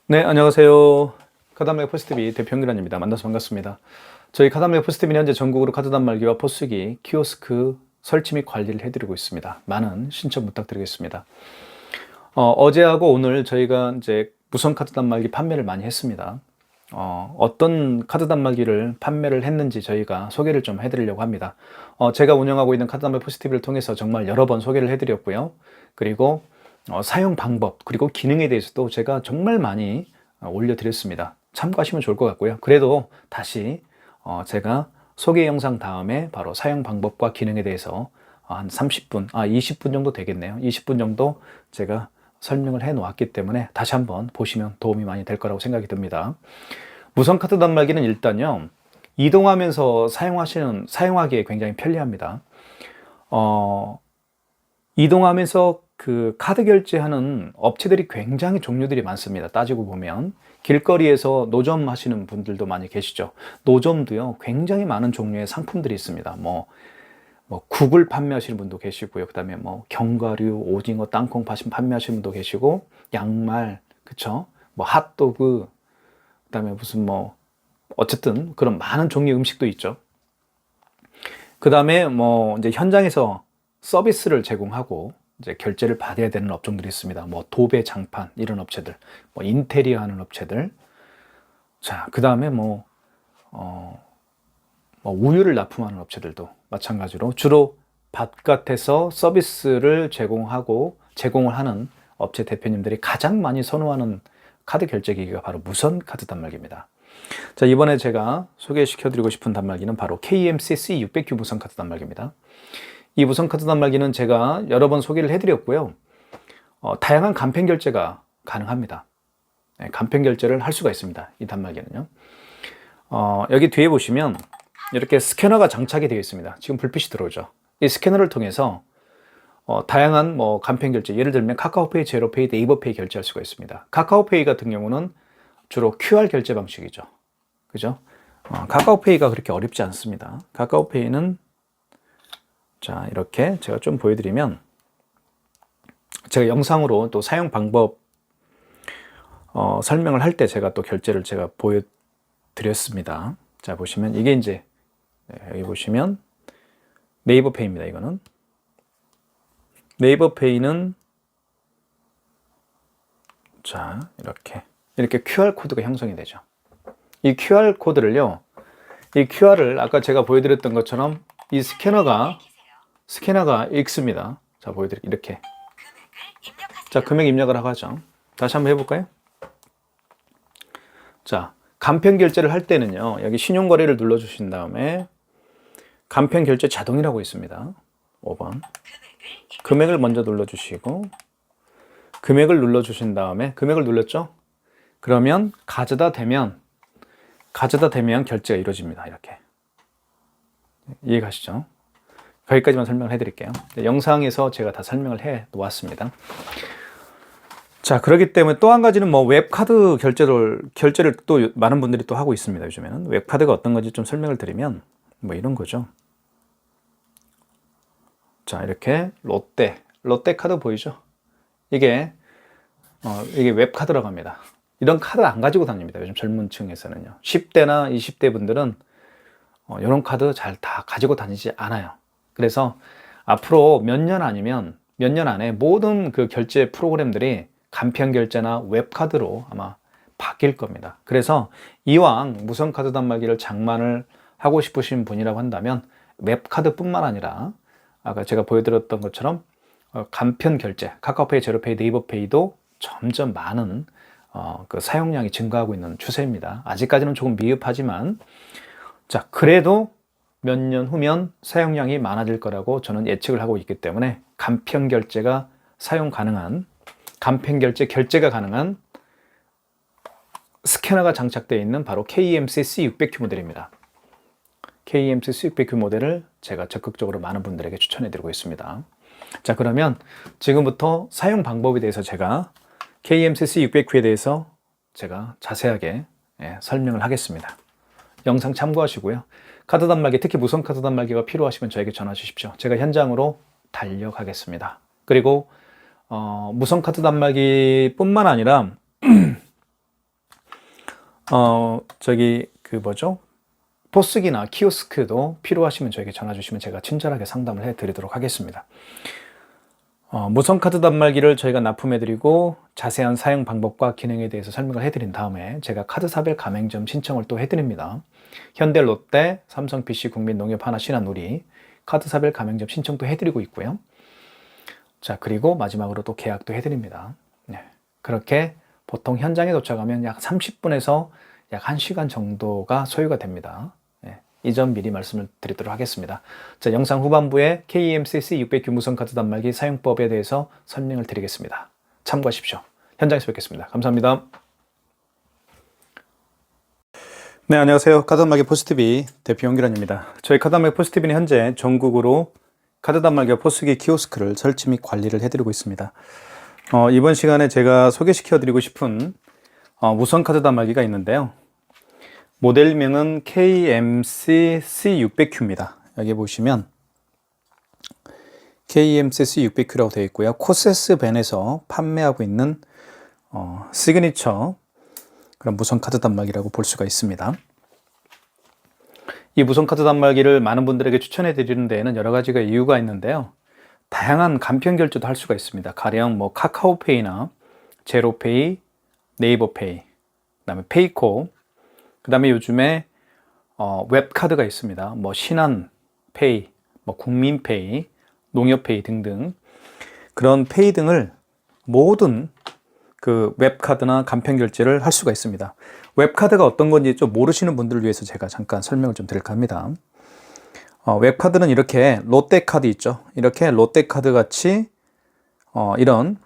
네, 안녕하세요. 카드단말기 포스TV 대표 홍기란입니다. 만나서 반갑습니다. 저희 카드단말기 포스TV는 현재 전국으로 카드 단말기와 포스기, 키오스크 설치 및 관리를 해드리고 있습니다. 많은 신청 부탁드리겠습니다. 어제하고 오늘 저희가 이제 무선 카드 단말기 판매를 많이 했습니다. 어떤 카드 단말기를 판매를 했는지 저희가 소개를 좀 해드리려고 합니다. 제가 운영하고 있는 카드 단말기 포스TV를 통해서 정말 여러 번 소개를 해드렸고요. 그리고 사용 방법 그리고 기능에 대해서도 제가 정말 많이 올려드렸습니다. 참고하시면 좋을 것 같고요. 그래도 다시 제가 소개 영상 다음에 바로 사용 방법과 기능에 대해서 한 30분, 20분 정도 되겠네요. 20분 정도 제가 설명을 해 놓았기 때문에 다시 한번 보시면 도움이 많이 될 거라고 생각이 듭니다. 무선 카드 단말기는 일단요, 이동하면서 사용하기에 굉장히 편리합니다. 이동하면서 그 카드 결제하는 업체들이 굉장히 종류들이 많습니다. 따지고 보면 길거리에서 노점 하시는 분들도 많이 계시죠. 노점도요, 굉장히 많은 종류의 상품들이 있습니다. 뭐 국을 판매하시는 분도 계시고요. 그다음에 뭐 견과류, 오징어, 땅콩 판매하시는 분도 계시고, 양말, 그쵸? 뭐 핫도그, 그다음에 무슨 뭐 어쨌든 그런 많은 종류의 음식도 있죠. 그다음에 뭐 이제 현장에서 서비스를 제공하고 이제 결제를 받아야 되는 업종들이 있습니다. 뭐 도배, 장판 이런 업체들, 뭐 인테리어 하는 업체들. 자, 그 다음에 뭐 우유를 납품하는 업체들도 마찬가지로 주로 바깥에서 서비스를 제공을 하는 업체 대표님들이 가장 많이 선호하는 카드 결제 기기가 바로 무선 카드 단말기입니다. 자, 이번에 제가 소개시켜 드리고 싶은 단말기는 바로 KMCC 600Q 무선 카드 단말기입니다. 이 무선 카드 단말기는 제가 여러 번 소개를 해드렸고요. 다양한 간편 결제가 가능합니다. 네, 간편 결제를 할 수가 있습니다. 이 단말기는요. 여기 뒤에 보시면 이렇게 스캐너가 장착이 되어 있습니다. 지금 불빛이 들어오죠. 이 스캐너를 통해서 다양한 뭐 간편 결제, 예를 들면 카카오페이, 제로페이, 네이버페이 결제할 수가 있습니다. 카카오페이 같은 경우는 주로 QR 결제 방식이죠. 그죠? 카카오페이가 그렇게 어렵지 않습니다. 카카오페이는 자, 이렇게 제가 좀 보여드리면, 제가 영상으로 또 사용 방법 설명을 할 때 제가 또 결제를 제가 보여드렸습니다. 자, 보시면 이게 이제 여기 보시면 네이버페이입니다. 이거는 네이버페이는 자, 이렇게 QR 코드가 형성이 되죠. 이 QR 코드를요, 이 QR을 아까 제가 보여드렸던 것처럼 이 스캐너가 읽습니다. 자, 보여드릴게요. 이렇게. 자, 금액 입력을 하고 하죠. 다시 한번 해볼까요? 자, 간편 결제를 할 때는요, 여기 신용거래를 눌러주신 다음에 간편 결제 자동이라고 있습니다. 5번. 금액을 먼저 눌러주시고, 금액을 눌러주신 다음에, 금액을 눌렀죠? 그러면 가져다 대면 결제가 이루어집니다. 이렇게. 이해가시죠? 거기까지만 설명을 해드릴게요. 영상에서 제가 다 설명을 해 놓았습니다. 자, 그렇기 때문에 또 한 가지는 뭐 웹카드 결제를 또 많은 분들이 또 하고 있습니다. 요즘에는 웹카드가 어떤 건지 좀 설명을 드리면 뭐 이런 거죠. 자, 이렇게 롯데 카드 보이죠? 이게 웹카드라고 합니다. 이런 카드 안 가지고 다닙니다. 요즘 젊은 층에서는요. 10대나 20대 분들은 이런 카드 잘 다 가지고 다니지 않아요. 그래서 앞으로 몇 년 안에 모든 그 결제 프로그램들이 간편 결제나 웹카드로 아마 바뀔 겁니다. 그래서 이왕 무선 카드 단말기를 장만을 하고 싶으신 분이라고 한다면 웹카드뿐만 아니라 아까 제가 보여드렸던 것처럼 간편 결제, 카카오페이, 제로페이, 네이버페이도 점점 많은 그 사용량이 증가하고 있는 추세입니다. 아직까지는 조금 미흡하지만, 자, 그래도 몇 년 후면 사용량이 많아질 거라고 저는 예측을 하고 있기 때문에 간편 결제가 결제가 가능한 스캐너가 장착되어 있는 바로 KMCC 600Q 모델입니다. KMCC 600Q 모델을 제가 적극적으로 많은 분들에게 추천해 드리고 있습니다. 자, 그러면 지금부터 사용 방법에 대해서 제가 KMCC 600Q에 대해서 제가 자세하게 설명을 하겠습니다. 영상 참고하시고요. 카드 단말기, 특히 무선 카드 단말기가 필요하시면 저에게 전화 주십시오. 제가 현장으로 달려가겠습니다. 그리고 무선 카드 단말기 뿐만 아니라 저기 그 뭐죠? 포스기나 키오스크도 필요하시면 저에게 전화 주시면 제가 친절하게 상담을 해드리도록 하겠습니다. 무선카드 단말기를 저희가 납품해드리고 자세한 사용 방법과 기능에 대해서 설명을 해드린 다음에 제가 카드사별 가맹점 신청을 또 해드립니다. 현대, 롯데, 삼성, PC, 국민, 농협, 하나, 신한, 우리 카드사별 가맹점 신청도 해드리고 있고요. 자, 그리고 마지막으로 또 계약도 해드립니다. 네, 그렇게 보통 현장에 도착하면 약 30분에서 약 1시간 정도가 소요가 됩니다. 네, 이 점 미리 말씀을 드리도록 하겠습니다. 자, 영상 후반부에 KEMCC 600 무선 카드 단말기 사용법에 대해서 설명을 드리겠습니다. 참고하십시오. 현장에서 뵙겠습니다. 감사합니다. 네, 안녕하세요. 카드 단말기 포스TV 대표 용기란입니다. 저희 카드 단말기 포스TV는 현재 전국으로 카드 단말기와 포스기 키오스크를 설치 및 관리를 해드리고 있습니다. 이번 시간에 제가 소개시켜 드리고 싶은 무선 카드 단말기가 있는데요. 모델명은 KEMC C600Q입니다. 여기 보시면 KEMC C600Q라고 되어 있고요. 코세스 벤에서 판매하고 있는 시그니처 그런 무선 카드 단말기라고 볼 수가 있습니다. 이 무선 카드 단말기를 많은 분들에게 추천해 드리는 데에는 여러 가지가 이유가 있는데요. 다양한 간편 결제도 할 수가 있습니다. 가령 뭐 카카오페이나 제로페이, 네이버페이, 그다음에 페이코, 그다음에 요즘에 웹카드가 있습니다. 뭐 신한페이, 뭐 국민페이, 농협페이 등등 그런 페이 등을 모든 그 웹카드나 간편 결제를 할 수가 있습니다. 웹카드가 어떤 건지 좀 모르시는 분들을 위해서 제가 잠깐 설명을 좀 드릴까 합니다. 웹카드는 이렇게 롯데카드 있죠. 이렇게 롯데카드 같이 이런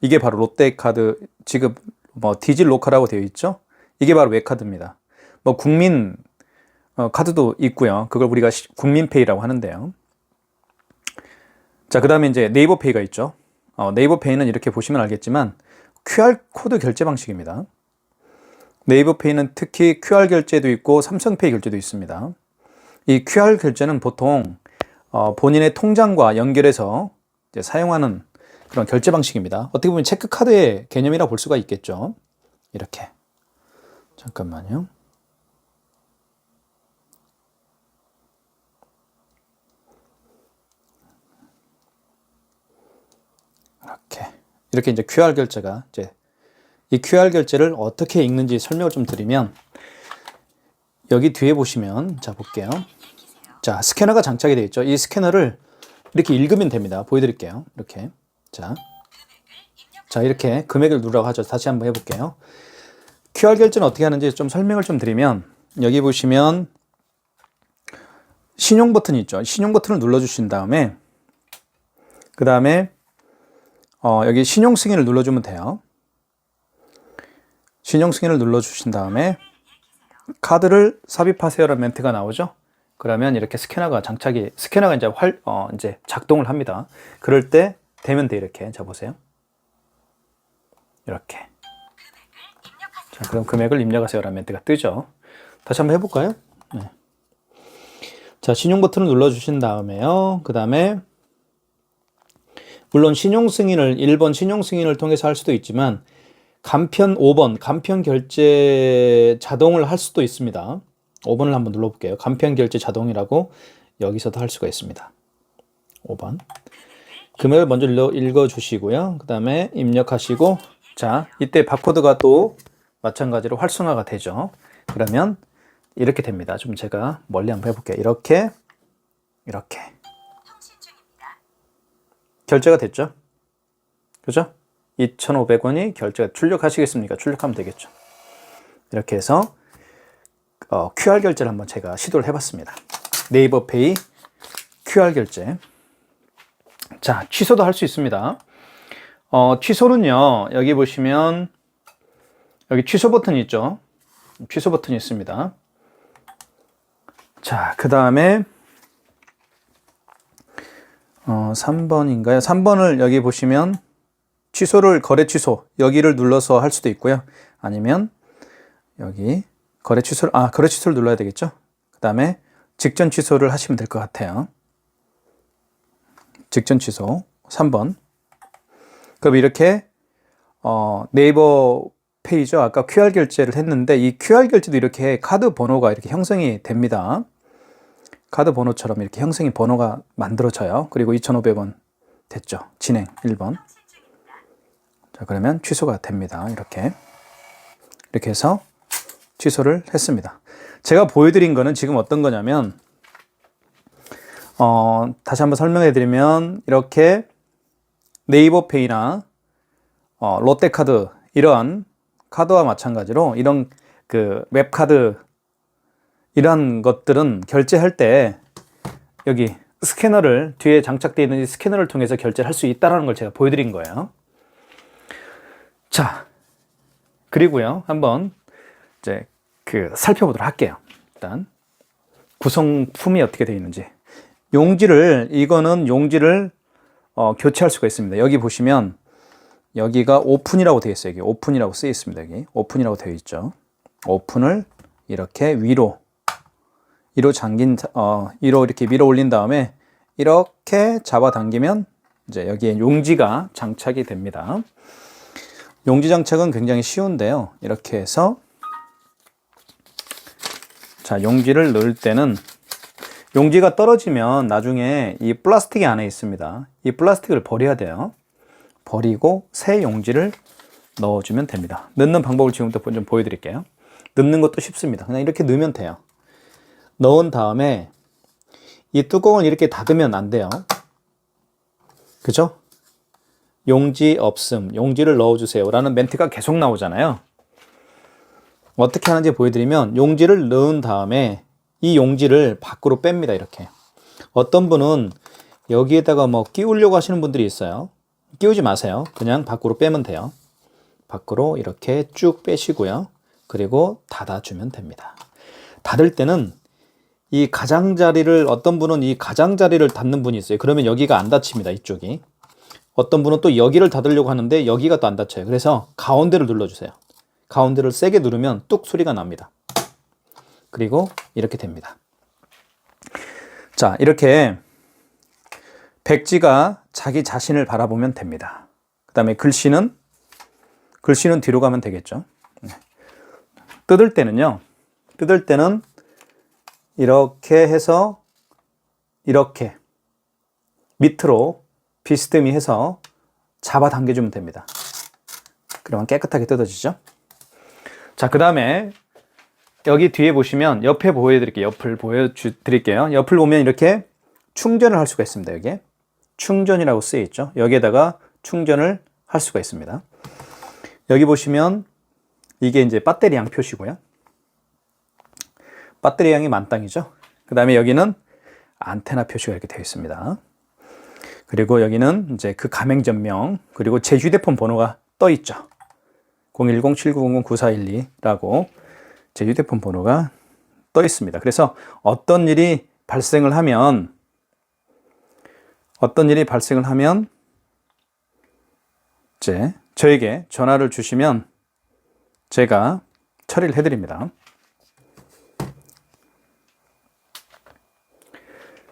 이게 바로 롯데카드 지금 뭐 디지로카라고 되어 있죠. 이게 바로 웹카드입니다. 뭐 국민 카드도 있고요. 그걸 우리가 국민페이라고 하는데요. 자, 그 다음에 이제 네이버페이가 있죠. 네이버페이는 이렇게 보시면 알겠지만 QR코드 결제 방식입니다. 네이버페이는 특히 QR 결제도 있고 삼성페이 결제도 있습니다. 이 QR 결제는 보통 본인의 통장과 연결해서 이제 사용하는 그런 결제 방식입니다. 어떻게 보면 체크카드의 개념이라 볼 수가 있겠죠. 이렇게. 잠깐만요. 이렇게 이제 QR 결제가 이제 이 QR 결제를 어떻게 읽는지 설명을 좀 드리면 여기 뒤에 보시면 자 볼게요. 자, 스캐너가 장착이 되어 있죠. 이 스캐너를 이렇게 읽으면 됩니다. 보여드릴게요. 이렇게 자 이렇게 금액을 누르라고 하죠. 다시 한번 해볼게요. QR 결제는 어떻게 하는지 좀 설명을 좀 드리면 여기 보시면 신용 버튼이 있죠. 신용 버튼을 눌러주신 다음에 그 다음에 여기 신용 승인을 눌러주면 돼요. 신용 승인을 눌러주신 다음에 카드를 삽입하세요라는 멘트가 나오죠. 그러면 이렇게 스캐너가 이제 이제 작동을 합니다. 그럴 때 되면 돼 이렇게. 자 보세요. 이렇게. 자, 그럼 금액을 입력하세요라는 멘트가 뜨죠. 다시 한번 해볼까요? 네. 자, 신용 버튼을 눌러주신 다음에요. 그 다음에 물론 신용 승인을 1번 신용 승인을 통해서 할 수도 있지만 간편 5번 간편 결제 자동을 할 수도 있습니다. 5번을 한번 눌러볼게요. 간편 결제 자동이라고 여기서도 할 수가 있습니다. 5번 금액을 먼저 읽어주시고요. 그 다음에 입력하시고 자 이때 바코드가 또 마찬가지로 활성화가 되죠. 그러면 이렇게 됩니다. 좀 제가 멀리 한번 해볼게요. 이렇게 결제가 됐죠. 그죠? 2,500원이 결제가 출력하시겠습니까? 출력하면 되겠죠. 이렇게 해서 QR 결제를 한번 제가 시도를 해봤습니다. 네이버페이 QR 결제. 자, 취소도 할 수 있습니다. 취소는요, 여기 보시면 여기 취소 버튼이 있죠. 취소 버튼이 있습니다. 자, 그 다음에 3번인가요? 3번을 여기 보시면 거래 취소 여기를 눌러서 할 수도 있고요. 아니면 여기 거래 취소를 눌러야 되겠죠. 그 다음에 직전 취소를 하시면 될 것 같아요. 직전 취소 3번. 그럼 이렇게 네이버 페이죠. 아까 QR 결제를 했는데 이 QR 결제도 이렇게 카드 번호가 이렇게 형성이 됩니다. 카드 번호처럼 이렇게 형성이 번호가 만들어져요. 그리고 2,500원 됐죠. 진행 1번. 자, 그러면 취소가 됩니다. 이렇게 해서 취소를 했습니다. 제가 보여드린 거는 지금 어떤 거냐면 다시 한번 설명해 드리면 이렇게 네이버페이나 롯데카드 이러한 카드와 마찬가지로 이런 그 웹카드 이러한 것들은 결제할 때 여기 스캐너를 뒤에 장착되어 있는 이 스캐너를 통해서 결제를 할 수 있다는 걸 제가 보여드린 거예요. 자, 그리고요 한번 이제 살펴보도록 할게요. 일단 구성품이 어떻게 되어 있는지. 이거는 용지를 교체할 수가 있습니다. 여기 보시면 여기가 오픈이라고 되어 있어요. 여기 오픈이라고 쓰여 있습니다. 여기 오픈이라고 되어 있죠. 오픈을 이렇게 위로 이렇게 밀어 올린 다음에 이렇게 잡아당기면 이제 여기에 용지가 장착이 됩니다. 용지 장착은 굉장히 쉬운데요. 이렇게 해서 자, 용지를 넣을 때는 용지가 떨어지면 나중에 이 플라스틱이 안에 있습니다. 이 플라스틱을 버려야 돼요. 버리고 새 용지를 넣어주면 됩니다. 넣는 방법을 지금부터 좀 보여드릴게요. 넣는 것도 쉽습니다. 그냥 이렇게 넣으면 돼요. 넣은 다음에 이 뚜껑을 이렇게 닫으면 안 돼요. 그죠? 용지 없음, 용지를 넣어주세요 라는 멘트가 계속 나오잖아요. 어떻게 하는지 보여드리면 용지를 넣은 다음에 이 용지를 밖으로 뺍니다. 이렇게. 어떤 분은 여기에다가 뭐 끼우려고 하시는 분들이 있어요. 끼우지 마세요. 그냥 밖으로 빼면 돼요. 밖으로 이렇게 쭉 빼시고요. 그리고 닫아주면 됩니다. 닫을 때는 이 가장자리를, 어떤 분은 이 가장자리를 닫는 분이 있어요. 그러면 여기가 안 닫힙니다. 이쪽이. 어떤 분은 또 여기를 닫으려고 하는데 여기가 또 안 닫혀요. 그래서 가운데를 눌러주세요. 가운데를 세게 누르면 뚝 소리가 납니다. 그리고 이렇게 됩니다. 자, 이렇게 백지가 자기 자신을 바라보면 됩니다. 그 다음에 글씨는 뒤로 가면 되겠죠. 뜯을 때는 이렇게 해서 이렇게 밑으로 비스듬히 해서 잡아당겨주면 됩니다. 그러면 깨끗하게 뜯어지죠. 자, 그 다음에 여기 뒤에 보시면 옆에 보여드릴게요. 옆을 보여드릴게요. 옆을 보면 이렇게 충전을 할 수가 있습니다. 여기에 충전이라고 쓰여 있죠. 여기에다가 충전을 할 수가 있습니다. 여기 보시면 이게 이제 배터리 양 표시고요. 배터리 양이 만땅이죠. 그 다음에 여기는 안테나 표시가 이렇게 되어 있습니다. 그리고 여기는 이제 그 가맹점명, 그리고 제 휴대폰 번호가 떠 있죠. 010-7900-9412라고 제 휴대폰 번호가 떠 있습니다. 그래서 어떤 일이 발생을 하면 이제 저에게 전화를 주시면 제가 처리를 해드립니다.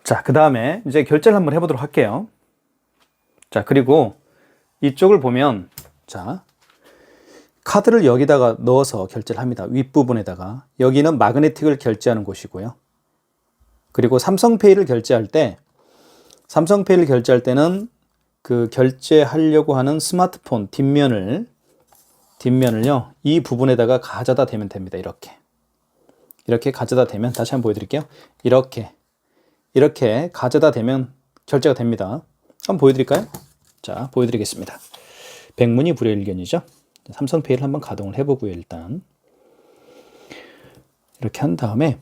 자, 그 다음에 이제 결제를 한번 해보도록 할게요. 자, 그리고 이쪽을 보면, 자, 카드를 여기다가 넣어서 결제를 합니다. 윗부분에다가. 여기는 마그네틱을 결제하는 곳이고요. 그리고 삼성페이를 결제할 때는 그 결제하려고 하는 스마트폰 뒷면을요, 이 부분에다가 가져다 대면 됩니다. 이렇게 가져다 대면, 다시 한번 보여드릴게요. 이렇게 가져다 대면 결제가 됩니다. 한번 보여드릴까요? 자, 보여드리겠습니다. 백문이 불여일견이죠. 삼성페이를 한번 가동을 해보고요. 일단 이렇게 한 다음에,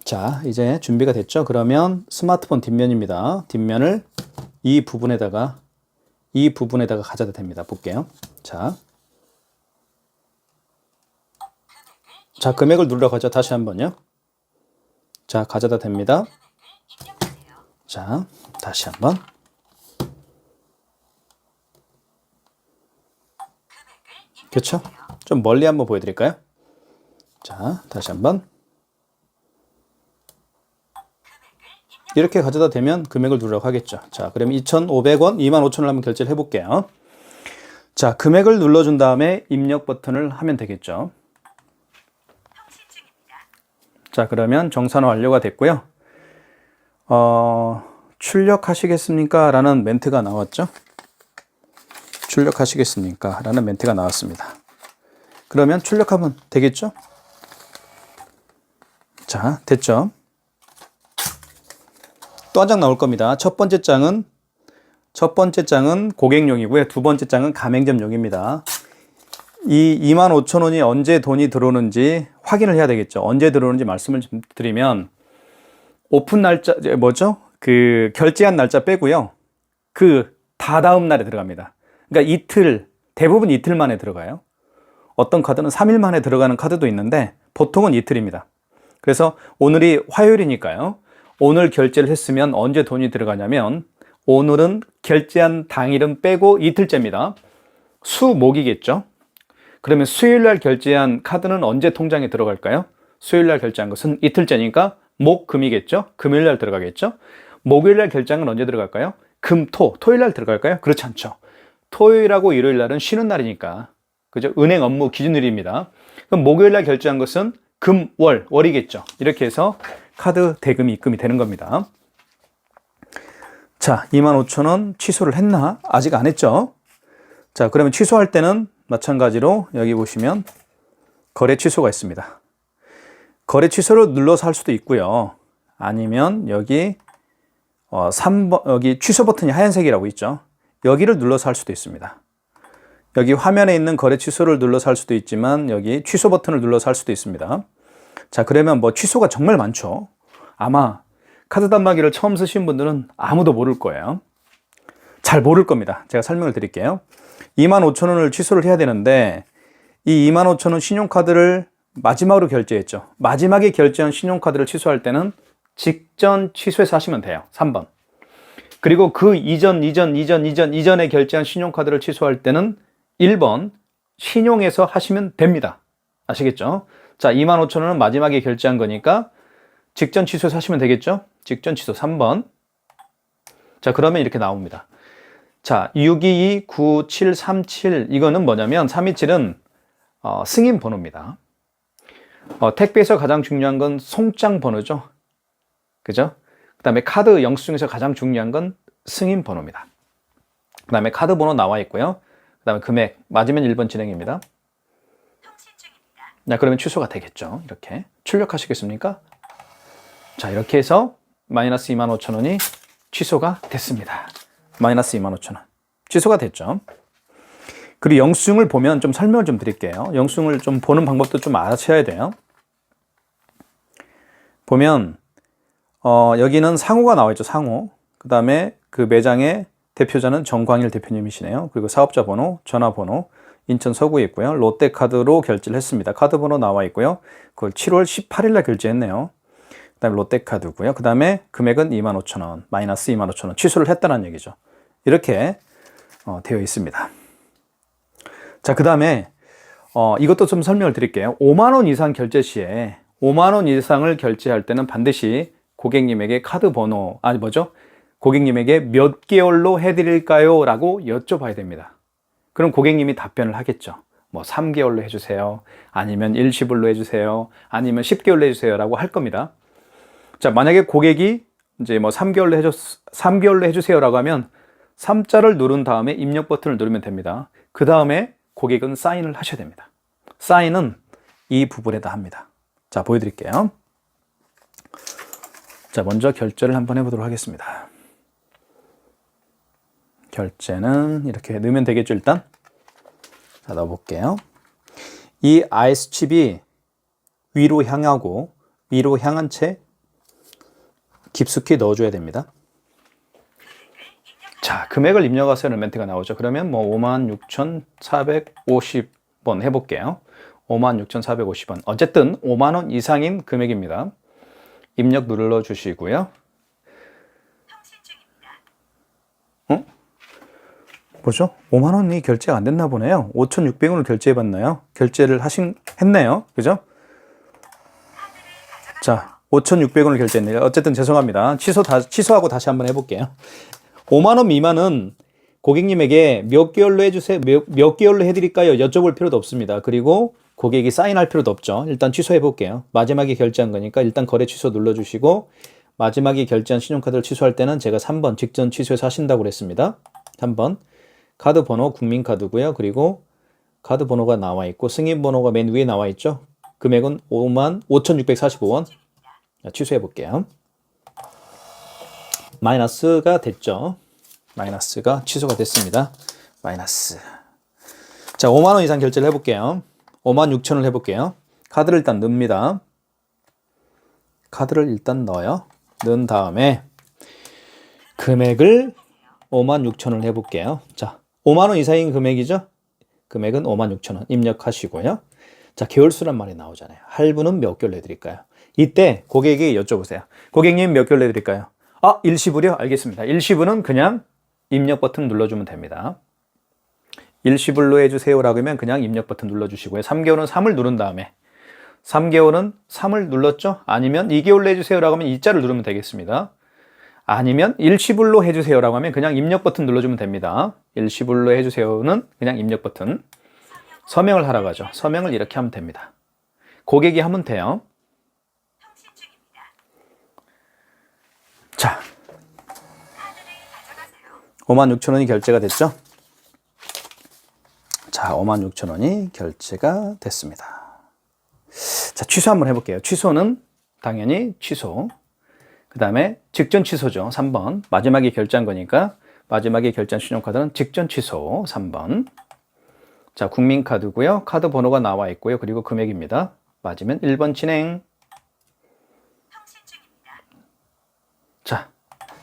자, 이제 준비가 됐죠. 그러면 스마트폰 뒷면입니다. 뒷면을 이 부분에다가 가져다 댑니다. 볼게요. 자, 금액을 누르러 가죠. 다시 한번요. 자, 가져다 댑니다. 자, 다시 한번. 그렇죠? 좀 멀리 한번 보여드릴까요? 자, 다시 한번. 이렇게 가져다 대면 금액을 누르라고 하겠죠. 자, 그러면 2,500원, 25,000원을 한번 결제를 해볼게요. 자, 금액을 눌러준 다음에 입력 버튼을 하면 되겠죠. 자, 그러면 정산 완료가 됐고요. 출력하시겠습니까? 라는 멘트가 나왔죠. 출력하시겠습니까? 라는 멘트가 나왔습니다. 그러면 출력하면 되겠죠? 자, 됐죠? 또 한 장 나올 겁니다. 첫 번째 장은 고객용이고요. 두 번째 장은 가맹점용입니다. 이 25,000원이 언제 돈이 들어오는지 확인을 해야 되겠죠. 언제 들어오는지 말씀을 좀 드리면, 오픈 날짜, 그 결제한 날짜 빼고요. 그 다다음 날에 들어갑니다. 그러니까 대부분 이틀 만에 들어가요. 어떤 카드는 3일 만에 들어가는 카드도 있는데 보통은 이틀입니다. 그래서 오늘이 화요일이니까요. 오늘 결제를 했으면 언제 돈이 들어가냐면, 오늘은 결제한 당일은 빼고 이틀째입니다. 수목이겠죠. 그러면 수요일날 결제한 카드는 언제 통장에 들어갈까요? 수요일날 결제한 것은 이틀째니까 목, 금이겠죠. 금요일날 들어가겠죠. 목요일날 결제한 건 언제 들어갈까요? 금, 토, 토요일날 들어갈까요? 그렇지 않죠. 토요일하고 일요일날은 쉬는 날이니까, 그죠? 은행 업무 기준일입니다. 그럼 목요일날 결제한 것은 금, 월, 월이겠죠. 이렇게 해서 카드 대금이 입금이 되는 겁니다. 자, 25,000원 취소를 했나? 아직 안 했죠? 자, 그러면 취소할 때는 마찬가지로 여기 보시면 거래 취소가 있습니다. 거래 취소를 눌러서 할 수도 있고요. 아니면 여기 3번, 여기 취소 버튼이 하얀색이라고 있죠. 여기를 눌러서 할 수도 있습니다. 여기 화면에 있는 거래 취소를 눌러서 할 수도 있지만 여기 취소 버튼을 눌러서 할 수도 있습니다. 자, 그러면 뭐 취소가 정말 많죠. 아마 카드 단말기를 처음 쓰신 분들은 아무도 모를 거예요. 잘 모를 겁니다. 제가 설명을 드릴게요. 25,000원을 취소를 해야 되는데, 이 25,000원 신용카드를 마지막으로 결제했죠. 마지막에 결제한 신용카드를 취소할 때는 직전 취소해서 하시면 돼요. 3번. 그리고 그 이전에 결제한 신용카드를 취소할 때는 1번 신용해서 하시면 됩니다. 아시겠죠? 자, 25,000원은 마지막에 결제한 거니까 직전 취소해서 하시면 되겠죠? 직전 취소 3번. 자, 그러면 이렇게 나옵니다. 자, 622-9737 이거는 뭐냐면 327은 승인 번호입니다. 택배에서 가장 중요한 건 송장 번호죠. 그죠? 그 다음에 카드 영수증에서 가장 중요한 건 승인 번호입니다. 그 다음에 카드 번호 나와 있고요. 그 다음에 금액 맞으면 1번 진행입니다. 자, 그러면 취소가 되겠죠. 이렇게 출력하시겠습니까? 자, 이렇게 해서 마이너스 25,000원이 취소가 됐습니다. 마이너스 25,000원 취소가 됐죠. 그리고 영수증을 보면 좀 설명을 좀 드릴게요. 영수증을 좀 보는 방법도 좀 아셔야 돼요. 보면 여기는 상호가 나와 있죠. 상호. 그 다음에 그 매장의 대표자는 정광일 대표님이시네요. 그리고 사업자 번호, 전화번호, 인천 서구에 있고요. 롯데카드로 결제를 했습니다. 카드 번호 나와 있고요. 그걸 7월 18일 날 결제했네요. 그 다음에 롯데카드고요. 그 다음에 금액은 25,000원, 마이너스 25,000원 취소를 했다는 얘기죠. 이렇게 되어 있습니다. 자, 그 다음에 이것도 좀 설명을 드릴게요. 5만원 이상 결제 시에 5만원 이상을 결제할 때는 반드시 고객님에게 카드 번호, 고객님에게 몇 개월로 해드릴까요? 라고 여쭤봐야 됩니다. 그럼 고객님이 답변을 하겠죠. 뭐 3개월로 해주세요. 아니면 일시불로 해주세요. 아니면 10개월로 해주세요. 라고 할 겁니다. 자, 만약에 고객이 이제 뭐 3개월로 해주세요. 라고 하면 3자를 누른 다음에 입력 버튼을 누르면 됩니다. 그 다음에 고객은 사인을 하셔야 됩니다. 사인은 이 부분에다 합니다. 자, 보여드릴게요. 자, 먼저 결제를 한번 해보도록 하겠습니다. 결제는 이렇게 넣으면 되겠죠, 일단. 자, 넣어볼게요. 이 IS칩이 위로 향한 채 깊숙이 넣어줘야 됩니다. 자, 금액을 입력하세요는 멘트가 나오죠. 그러면 뭐 56,450원 해볼게요. 56,450원. 어쨌든 5만원 이상인 금액입니다. 입력 눌러주시고요. 뭐죠? 5만원이 결제가 안 됐나 보네요. 5,600원을 결제해봤나요? 결제를 했네요. 그죠? 자, 5,600원을 결제했네요. 어쨌든 죄송합니다. 취소하고 다시 한번 해볼게요. 5만원 미만은 고객님에게 몇 개월로 해주세요, 몇 개월로 해드릴까요? 여쭤볼 필요도 없습니다. 그리고 고객이 사인할 필요도 없죠. 일단 취소해 볼게요. 마지막에 결제한 거니까 일단 거래 취소 눌러주시고, 마지막에 결제한 신용카드를 취소할 때는 제가 3번 직전 취소해서 하신다고 그랬습니다. 3번 카드 번호 국민카드고요. 그리고 카드 번호가 나와 있고 승인 번호가 맨 위에 나와 있죠. 금액은 55,645원. 취소해 볼게요. 마이너스가 됐죠. 마이너스가 취소가 됐습니다. 마이너스. 자, 5만 원 이상 결제를 해볼게요. 56,000원을 해볼게요. 카드를 일단 넣습니다. 카드를 일단 넣어요. 넣은 다음에 금액을 56,000원을 해볼게요. 자, 5만 원 이상인 금액이죠? 금액은 56,000원 입력하시고요. 자, 개월수란 말이 나오잖아요. 할부는 몇 개월 내드릴까요? 이때 고객이 여쭤보세요. 고객님 몇 개월 내드릴까요? 아, 일시불이요? 알겠습니다. 일시불은 그냥 입력 버튼 눌러주면 됩니다. 일시불로 해주세요라고 하면 그냥 입력 버튼 눌러주시고요. 3개월은 3을 누른 다음에 3개월은 3을 눌렀죠? 아니면 2개월로 해주세요라고 하면 2자를 누르면 되겠습니다. 아니면 일시불로 해주세요라고 하면 그냥 입력 버튼 눌러주면 됩니다. 일시불로 해주세요는 그냥 입력 버튼. 서명을 하라고 하죠. 서명을 이렇게 하면 됩니다. 고객이 하면 돼요. 자, 56,000원이 결제가 됐죠? 자, 56,000원이 결제가 됐습니다. 자, 취소 한번 해볼게요. 취소는 당연히 취소. 그 다음에 직전 취소죠. 3번. 마지막에 결제한 거니까 마지막에 결제한 신용카드는 직전 취소. 3번. 자, 국민카드고요. 카드 번호가 나와 있고요. 그리고 금액입니다. 맞으면 1번 진행. 자,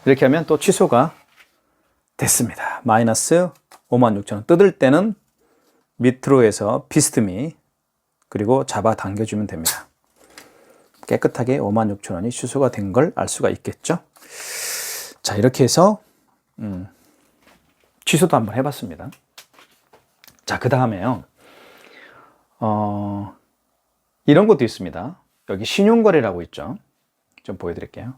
이렇게 하면 또 취소가 됐습니다. 마이너스 56,000원. 뜯을 때는 밑으로 해서 비스듬히 그리고 잡아 당겨주면 됩니다. 깨끗하게 56,000원이 취소가 된 걸 알 수가 있겠죠. 자, 이렇게 해서 취소도 한번 해봤습니다. 자, 그 다음에요. 이런 것도 있습니다. 여기 신용거래라고 있죠. 좀 보여드릴게요.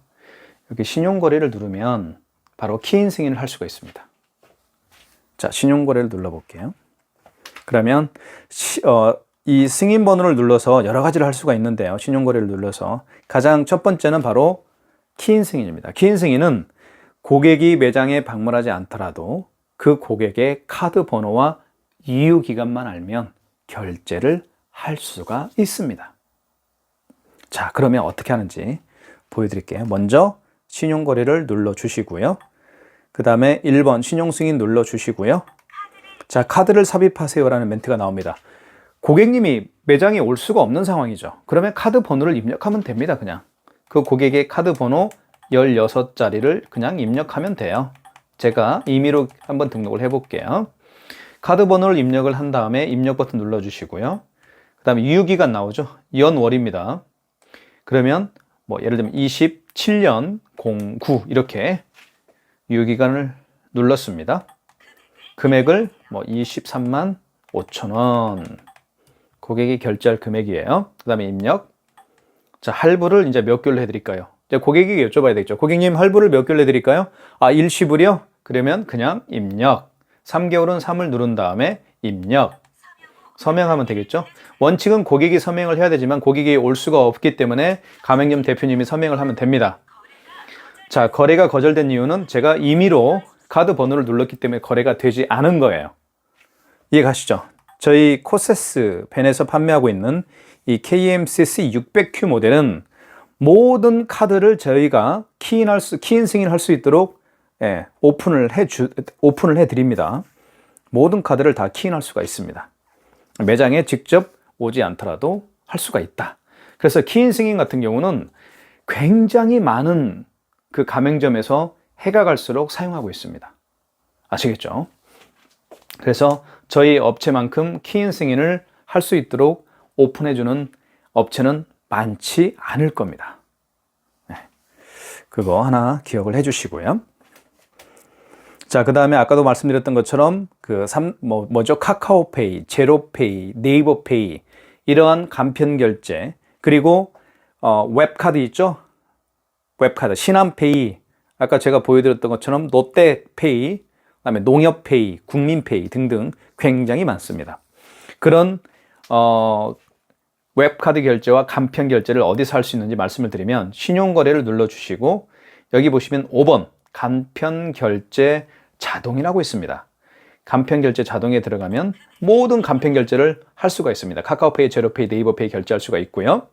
여기 신용거래를 누르면 바로 키인 승인을 할 수가 있습니다. 자, 신용거래를 눌러볼게요. 그러면 이 승인 번호를 눌러서 여러 가지를 할 수가 있는데요. 신용거래를 눌러서 가장 첫 번째는 바로 키인 승인입니다. 키인 승인은 고객이 매장에 방문하지 않더라도 그 고객의 카드 번호와 이유 기간만 알면 결제를 할 수가 있습니다. 자, 그러면 어떻게 하는지 보여드릴게요. 먼저 신용거래를 눌러주시고요. 그 다음에 1번 신용승인 눌러주시고요. 자, 카드를 삽입하세요라는 멘트가 나옵니다. 고객님이 매장에 올 수가 없는 상황이죠. 그러면 카드 번호를 입력하면 됩니다. 그냥 그 고객의 카드 번호 16자리를 그냥 입력하면 돼요. 제가 임의로 한번 등록을 해볼게요. 카드 번호를 입력을 한 다음에 입력 버튼 눌러주시고요. 그 다음에 유효기간 나오죠. 연월입니다. 그러면 뭐 예를 들면 27년 09 이렇게 유효기간을 눌렀습니다. 금액을 뭐 23만 5천 원 고객이 결제할 금액이에요. 그 다음에 입력. 자, 할부를 이제 몇 개월로 해드릴까요? 이제 고객에게 여쭤봐야 되겠죠. 고객님 할부를 몇 개월로 해드릴까요? 아, 일시불이요? 그러면 그냥 입력. 3개월은 3을 누른 다음에 입력. 서명하면 되겠죠. 원칙은 고객이 서명을 해야 되지만 고객이 올 수가 없기 때문에 가맹점 대표님이 서명을 하면 됩니다. 자, 거래가 거절된 이유는 제가 임의로 카드 번호를 눌렀기 때문에 거래가 되지 않은 거예요. 이해 가시죠? 저희 코세스 벤에서 판매하고 있는 이 KMCC 600Q 모델은 모든 카드를 저희가 키인 승인할 수 있도록 오픈을 해 드립니다. 모든 카드를 다 키인할 수가 있습니다. 매장에 직접 오지 않더라도 할 수가 있다. 그래서 키인 승인 같은 경우는 굉장히 많은 그 가맹점에서 해가 갈수록 사용하고 있습니다. 아시겠죠? 그래서 저희 업체만큼 키인 승인을 할 수 있도록 오픈해주는 업체는 많지 않을 겁니다. 네. 그거 하나 기억을 해주시고요. 자, 그 다음에 아까도 말씀드렸던 것처럼 카카오페이, 제로페이, 네이버페이 이러한 간편 결제 그리고 웹카드 있죠? 웹카드, 신한페이 아까 제가 보여드렸던 것처럼 롯데페이, 그다음에 농협페이, 국민페이 등등 굉장히 많습니다. 그런 웹카드 결제와 간편 결제를 어디서 할 수 있는지 말씀을 드리면 신용거래를 눌러주시고 여기 보시면 5번 간편 결제 자동이라고 있습니다. 간편 결제 자동에 들어가면 모든 간편 결제를 할 수가 있습니다. 카카오페이, 제로페이, 네이버페이 결제할 수가 있고요.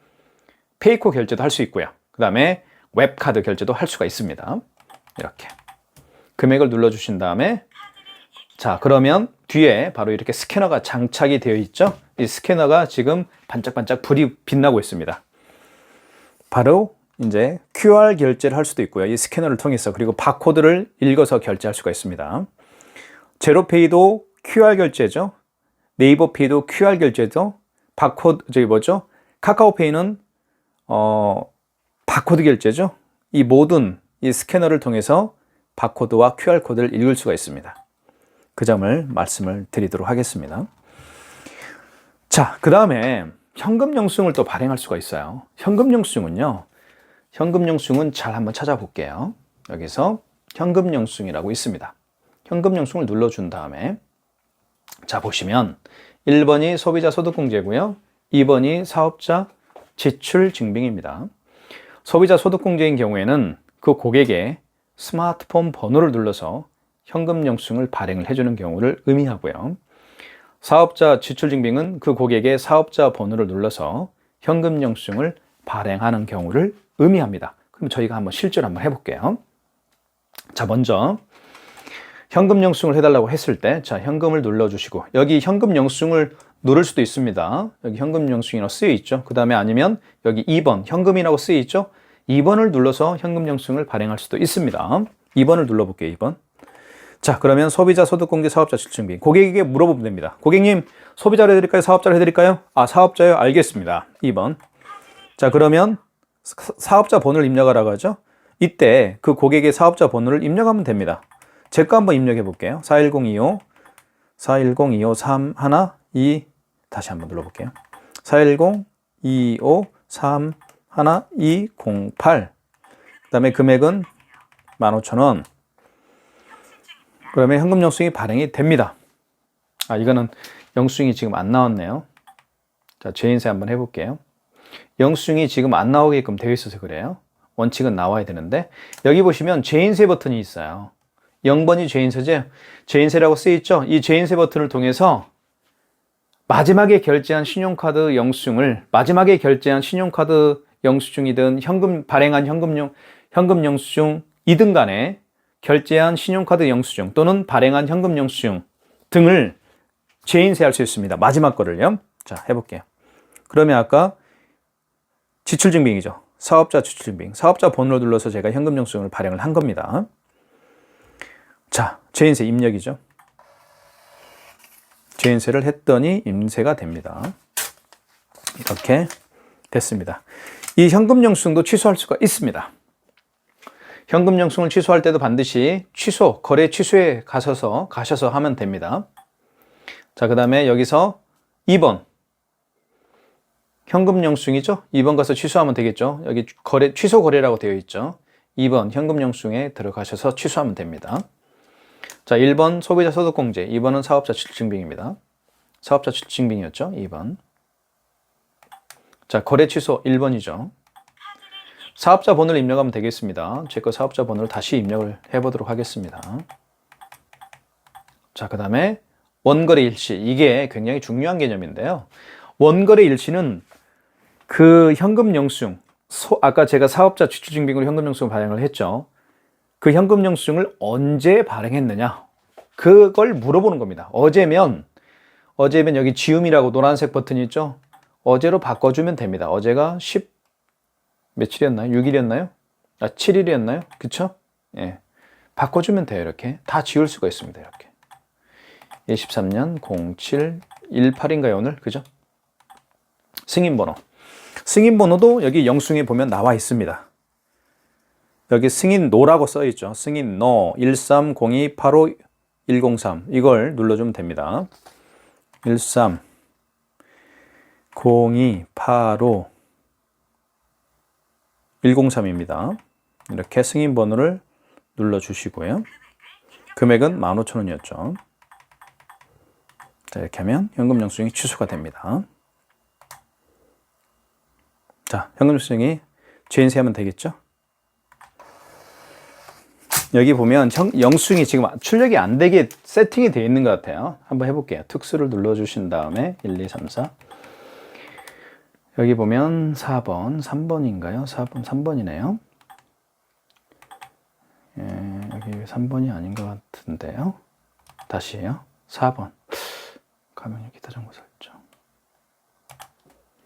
페이코 결제도 할 수 있고요. 그 다음에 웹카드 결제도 할 수가 있습니다. 이렇게 금액을 눌러주신 다음에 자, 그러면 뒤에 바로 이렇게 스캐너가 장착이 되어 있죠. 이 스캐너가 지금 반짝반짝 불이 빛나고 있습니다. 바로 이제 QR 결제를 할 수도 있고요. 이 스캐너를 통해서. 그리고 바코드를 읽어서 결제할 수가 있습니다. 제로페이도 QR 결제죠. 네이버페이도 QR 결제죠. 카카오페이는 바코드 결제죠. 이 모든 이 스캐너를 통해서 바코드와 QR코드를 읽을 수가 있습니다. 그 점을 말씀을 드리도록 하겠습니다. 자, 그 다음에 현금 영수증을 또 발행할 수가 있어요. 현금 영수증은요. 현금 영수증은 잘 한번 찾아볼게요. 여기서 현금 영수증이라고 있습니다. 현금 영수증을 눌러준 다음에 자, 보시면 1번이 소비자 소득공제고요. 2번이 사업자 지출 증빙입니다. 소비자 소득공제인 경우에는 그 고객의 스마트폰 번호를 눌러서 현금 영수증을 발행을 해주는 경우를 의미하고요. 사업자 지출증빙은 그 고객의 사업자 번호를 눌러서 현금 영수증을 발행하는 경우를 의미합니다. 그럼 저희가 한번 실제로 한번 해볼게요. 자, 먼저 현금 영수증을 해달라고 했을 때, 자, 현금을 눌러주시고 여기 현금 영수증을 누를 수도 있습니다. 여기 현금 영수증이라고 쓰여 있죠. 그 다음에 아니면 여기 2번 현금이라고 쓰여 있죠. 2번을 눌러서 현금 영수증을 발행할 수도 있습니다. 2번을 눌러볼게요. 2번. 자, 그러면 소비자 소득공제 사업자 지출증빙. 고객에게 물어보면 됩니다. 고객님, 소비자로 해드릴까요? 사업자로 해드릴까요? 아, 사업자요? 알겠습니다. 2번. 자, 그러면 사업자 번호를 입력하라고 하죠. 이때 그 고객의 사업자 번호를 입력하면 됩니다. 제 거 한번 입력해 볼게요. 41025 다시 한번 눌러볼게요. 410-25-31-208. 그 다음에 금액은 15,000원. 그러면 현금 영수증이 발행이 됩니다. 아, 이거는 영수증이 지금 안 나왔네요. 자, 죄인세 한번 해볼게요. 영수증이 지금 안 나오게끔 되어 있어서 그래요. 원칙은 나와야 되는데 여기 보시면 죄인세 버튼이 있어요. 0번이 죄인세죠. 죄인세라고 쓰여있죠. 이 죄인세 버튼을 통해서 마지막에 결제한 신용카드 영수증이든 발행한 현금 영수증이든 간에 결제한 신용카드 영수증 또는 발행한 현금 영수증 등을 죄인세할 수 있습니다. 마지막 거를요. 자, 해볼게요. 그러면 아까 지출증빙이죠. 사업자 지출증빙. 사업자 번호를 눌러서 제가 현금 영수증을 발행을 한 겁니다. 자, 죄인세 입력이죠. 죄인세를 했더니 임세가 됩니다. 이렇게 됐습니다. 이 현금 영수증도 취소할 수가 있습니다. 현금 영수증을 취소할 때도 반드시 거래 취소에 가셔서 하면 됩니다. 자, 그 다음에 여기서 2번. 현금 영수증이죠? 2번 가서 취소하면 되겠죠? 여기 취소 거래라고 되어 있죠? 2번 현금 영수증에 들어가셔서 취소하면 됩니다. 자, 1번 소비자 소득공제, 2번은 사업자 지출증빙입니다. 사업자 지출증빙이었죠? 2번. 자, 거래 취소 1번이죠. 사업자 번호를 입력하면 되겠습니다. 제 거 사업자 번호를 다시 입력을 해보도록 하겠습니다. 자, 그 다음에 원거래 일시. 이게 굉장히 중요한 개념인데요. 원거래 일시는 그 현금 영수증, 아까 제가 사업자 지출증빙으로 현금 영수증을 발행을 했죠. 그 현금 영수증을 언제 발행했느냐? 그걸 물어보는 겁니다. 어제면 여기 지음이라고 노란색 버튼이 있죠? 어제로 바꿔주면 됩니다. 어제가 며칠이었나요? 6일이었나요? 7일이었나요? 그쵸? 예. 바꿔주면 돼요. 이렇게. 다 지울 수가 있습니다. 이렇게. 23년 0718인가요? 오늘? 그죠? 승인번호. 승인번호도 여기 영수증에 보면 나와 있습니다. 여기 승인노라고 써있죠. 승인노 130285-103 이걸 눌러주면 됩니다. 130285-103입니다. 이렇게 승인번호를 눌러주시고요. 금액은 15,000원이었죠. 자, 이렇게 하면 현금 영수증이 취소가 됩니다. 자, 현금 영수증이 죄인세하면 되겠죠? 여기 보면 영수증이 지금 출력이 안 되게 세팅이 되어 있는 것 같아요. 한번 해볼게요. 특수를 눌러주신 다음에 1, 2, 3, 4. 여기 보면 4번, 3번인가요? 4번, 3번이네요. 예, 여기 3번이 아닌 것 같은데요. 다시요. 4번. 가면 기타 정보 설정.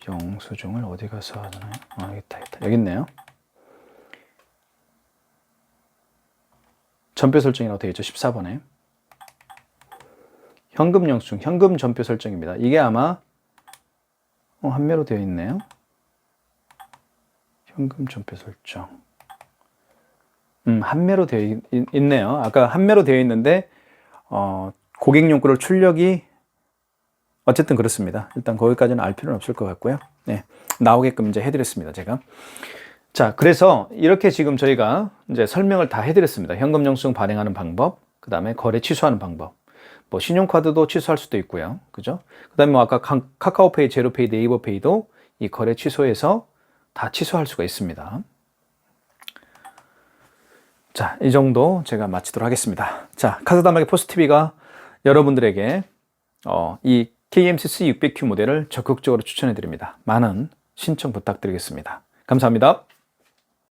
영수증을 어디 가서 하나요? 여기 있다. 여기 있네요. 전표 설정이라고 되어 있죠. 14번에. 현금 영수증, 현금 전표 설정입니다. 이게 아마 한매로 되어 있네요. 현금 전표 설정. 한매로 되어 있네요. 아까 한매로 되어 있는데 고객용 거를 출력이 어쨌든 그렇습니다. 일단 거기까지는 알 필요는 없을 것 같고요. 네, 나오게끔 이제 해드렸습니다. 제가. 자, 그래서 이렇게 지금 저희가 이제 설명을 다 해드렸습니다. 현금 영수증 발행하는 방법, 그 다음에 거래 취소하는 방법. 뭐 신용카드도 취소할 수도 있고요. 그죠? 그 다음에 뭐 아까 카카오페이, 제로페이, 네이버페이도 이 거래 취소해서 다 취소할 수가 있습니다. 자, 이 정도 제가 마치도록 하겠습니다. 자, 카드 단말기 포스TV가 여러분들에게 이 KMCC 600Q 모델을 적극적으로 추천해 드립니다. 많은 신청 부탁드리겠습니다. 감사합니다.